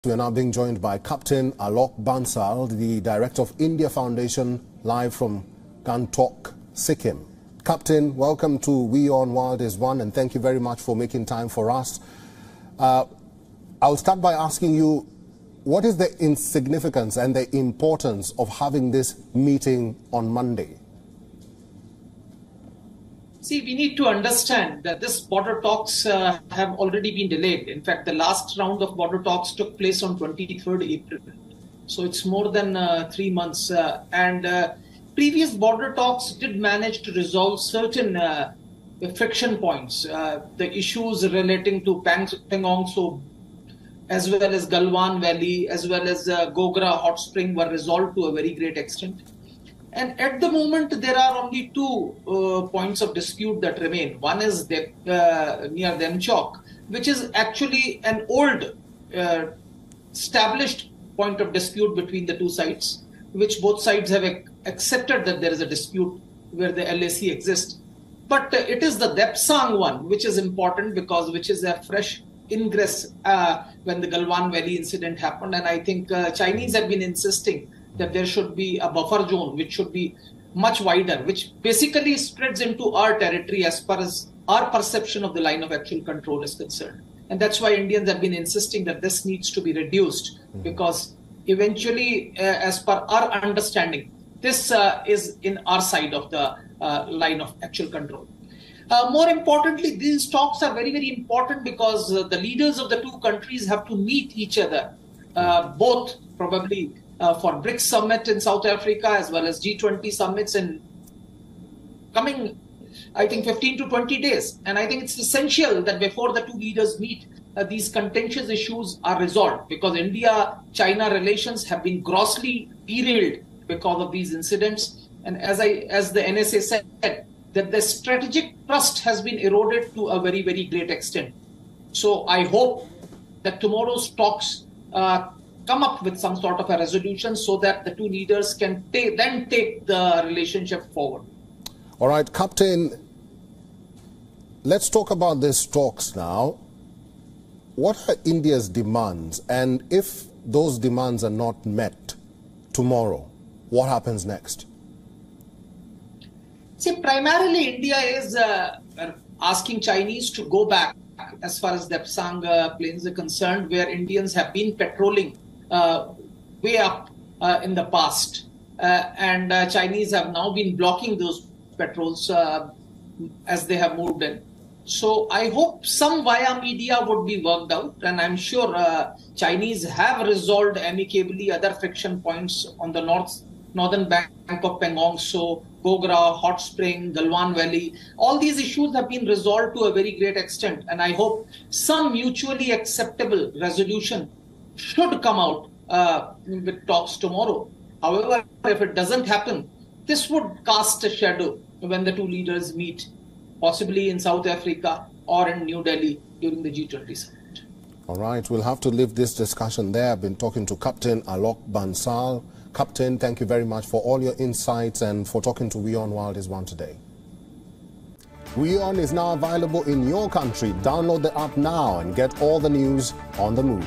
We are now being joined by Captain Alok Bansal, the Director of India Foundation, live from Gangtok, Sikkim. Captain, welcome to WION World is One, and thank you very much for making time for us. I'll start by asking you, what is the insignificance and the importance of having this meeting on Monday? See, we need to understand that this border talks have already been delayed. In fact, the last round of border talks took place on 23rd April. So it's more than 3 months. Previous border talks did manage to resolve certain friction points. The issues relating to Pangong So, as well as Galwan Valley, as well as Gogra Hot Spring were resolved to a very great extent. And at the moment, there are only two points of dispute that remain. One is near Demchok, which is actually an old established point of dispute between the two sides, which both sides have accepted that there is a dispute where the LAC exists. But it is the Depsang one, which is important because which is a fresh ingress when the Galwan Valley incident happened. And I think Chinese have been insisting that there should be a buffer zone which should be much wider, which basically spreads into our territory as far as our perception of the line of actual control is concerned. And that's why Indians have been insisting that this needs to be reduced, because eventually, as per our understanding, this is in our side of the line of actual control. More importantly, these talks are very, very important because the leaders of the two countries have to meet each other, both probably for BRICS summit in South Africa, as well as G20 summits in coming, I think, 15 to 20 days. And I think it's essential that before the two leaders meet, these contentious issues are resolved, because India-China relations have been grossly derailed because of these incidents. And as the NSA said, that the strategic trust has been eroded to a very, very great extent. So I hope that tomorrow's talks come up with some sort of a resolution so that the two leaders can then take the relationship forward. All right, Captain, let's talk about these talks now. What are India's demands? And if those demands are not met tomorrow, what happens next? See, primarily India is asking Chinese to go back as far as Depsang Plains are concerned, where Indians have been patrolling way up in the past. And Chinese have now been blocking those patrols as they have moved in. So I hope some via media would be worked out. And I'm sure Chinese have resolved amicably other friction points on the northern bank of Pangong So, Gogra, Hot Spring, Galwan Valley. All these issues have been resolved to a very great extent. And I hope some mutually acceptable resolution should come out with talks tomorrow. However, if it doesn't happen, this would cast a shadow when the two leaders meet, possibly in South Africa or in New Delhi during the G20 summit. All right, we'll have to leave this discussion there. I've been talking to Captain Alok Bansal. Captain, thank you very much for all your insights and for talking to WION World is One today. WION is now available in your country. Download the app now and get all the news on the move.